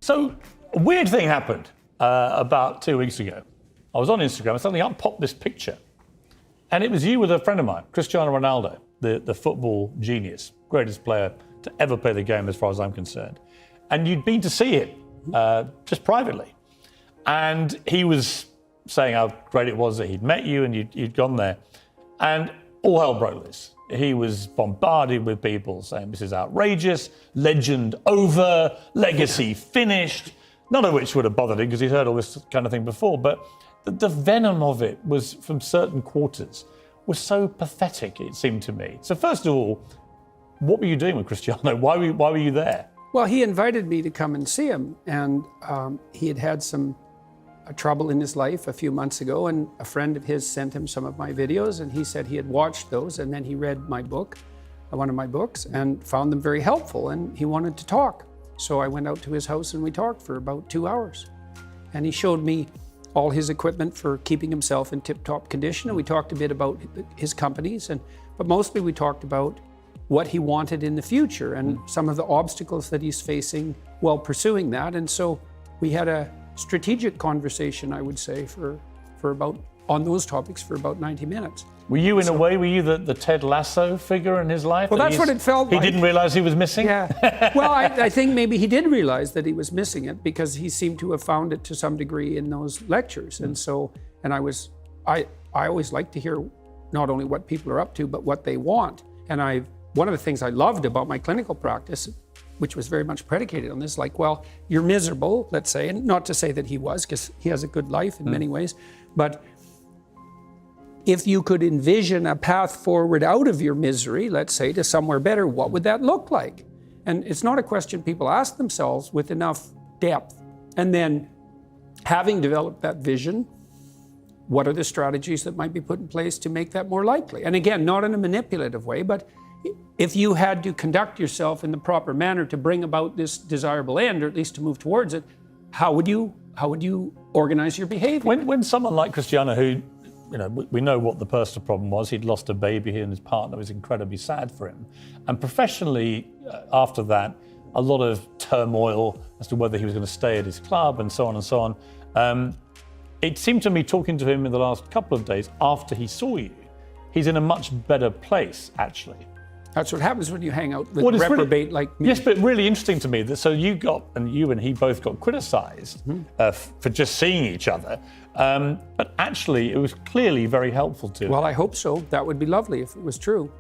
So a weird thing happened about 2 weeks ago. I was on Instagram and suddenly up popped this picture. And it was you with a friend of mine, Cristiano Ronaldo, the football genius, greatest player to ever play the game as far as I'm concerned. And you'd been to see him just privately. And he was saying how great it was that he'd met you and you'd gone there. And all hell broke loose. He was bombarded with people saying this is outrageous, legend over, legacy finished, none of which would have bothered him because he'd heard all this kind of thing before. But the venom of it was from certain quarters was so pathetic, it seemed to me. So first of all, what were you doing with Cristiano? Why were you there? Well, he invited me to come and see him, and he had had some trouble in his life a few months ago, and a friend of his sent him some of my videos, and he said he had watched those, and then he read my book, one of my books, and found them very helpful, and he wanted to talk. So I went out to his house and we talked for about 2 hours. And he showed me all his equipment for keeping himself in tip-top condition, and we talked a bit about his companies, but mostly we talked about what he wanted in the future and some of the obstacles that he's facing while pursuing that. And so we had a strategic conversation, I would say, for about, on those topics for about 90 minutes. Were you, in a way, the Ted Lasso figure in his life? Well, that's what it felt like. He didn't realize he was missing? Yeah. Well, I think maybe he did realize that he was missing it because he seemed to have found it to some degree in those lectures. And so, I always like to hear not only what people are up to, but what they want. And one of the things I loved about my clinical practice, which was very much predicated on this, like, well, you're miserable, let's say, and not to say that he was, because he has a good life in many ways, but if you could envision a path forward out of your misery, let's say, to somewhere better, what would that look like? And it's not a question people ask themselves with enough depth. And then, having developed that vision, what are the strategies that might be put in place to make that more likely? And again, not in a manipulative way, but if you had to conduct yourself in the proper manner to bring about this desirable end, or at least to move towards it, how would you organize your behavior? When someone like Cristiano, who, we know what the personal problem was, he'd lost a baby, he and his partner, was incredibly sad for him. And professionally, after that, a lot of turmoil as to whether he was going to stay at his club and so on and so on. It seemed to me, talking to him in the last couple of days after he saw you, he's in a much better place, actually. That's what happens when you hang out with reprobate like me. Yes, but really interesting to me that so you and he both got criticised for just seeing each other, but actually it was clearly very helpful to him. Well, I hope so. That would be lovely if it was true.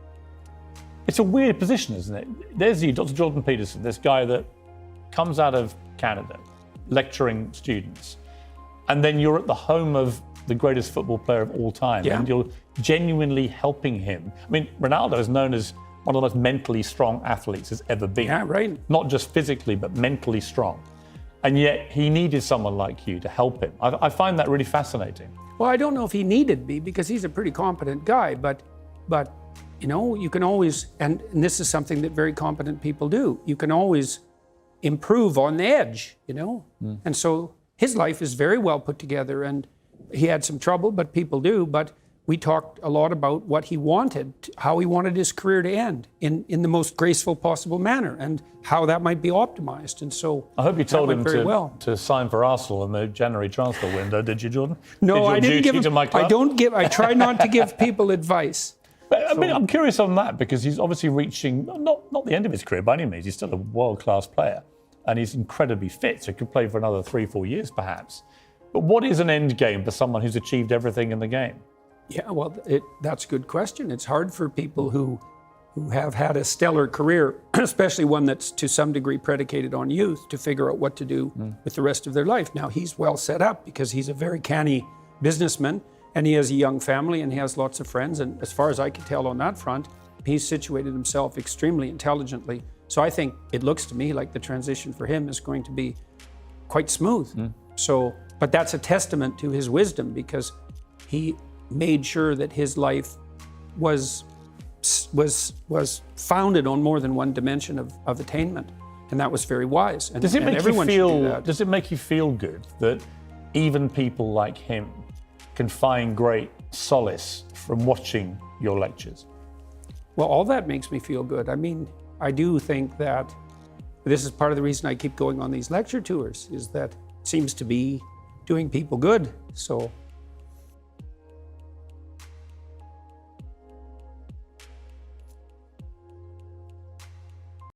It's a weird position, isn't it? There's you, Dr. Jordan Peterson, this guy that comes out of Canada, lecturing students, and then you're at the home of the greatest football player of all time, and you're genuinely helping him. I mean, Ronaldo is known as one of the most mentally strong athletes has ever been. Yeah, right. Not just physically, but mentally strong. And yet he needed someone like you to help him. I find that really fascinating. Well, I don't know if he needed me because he's a pretty competent guy, but you can always, and this is something that very competent people do, you can always improve on the edge, And so his life is very well put together, and he had some trouble, but people do, but we talked a lot about what he wanted, how he wanted his career to end in the most graceful possible manner and how that might be optimized. And so I hope you told him to sign for Arsenal in the January transfer window, did you, Jordan? No, I didn't give him. I try not to give people advice. But I mean, I'm curious on that because he's obviously reaching, not the end of his career by any means, he's still a world-class player and he's incredibly fit, so he could play for another 3-4 years perhaps. But what is an end game for someone who's achieved everything in the game? Yeah, well, that's a good question. It's hard for people who have had a stellar career, especially one that's to some degree predicated on youth, to figure out what to do with the rest of their life. Now, he's well set up because he's a very canny businessman and he has a young family and he has lots of friends. And as far as I can tell on that front, he's situated himself extremely intelligently. So I think it looks to me like the transition for him is going to be quite smooth. So, but that's a testament to his wisdom because he made sure that his life was founded on more than one dimension of attainment, and that was very wise. And, does it make you feel good that even people like him can find great solace from watching your lectures? Well, all that makes me feel good. I mean, I do think that this is part of the reason I keep going on these lecture tours, is that it seems to be doing people good. So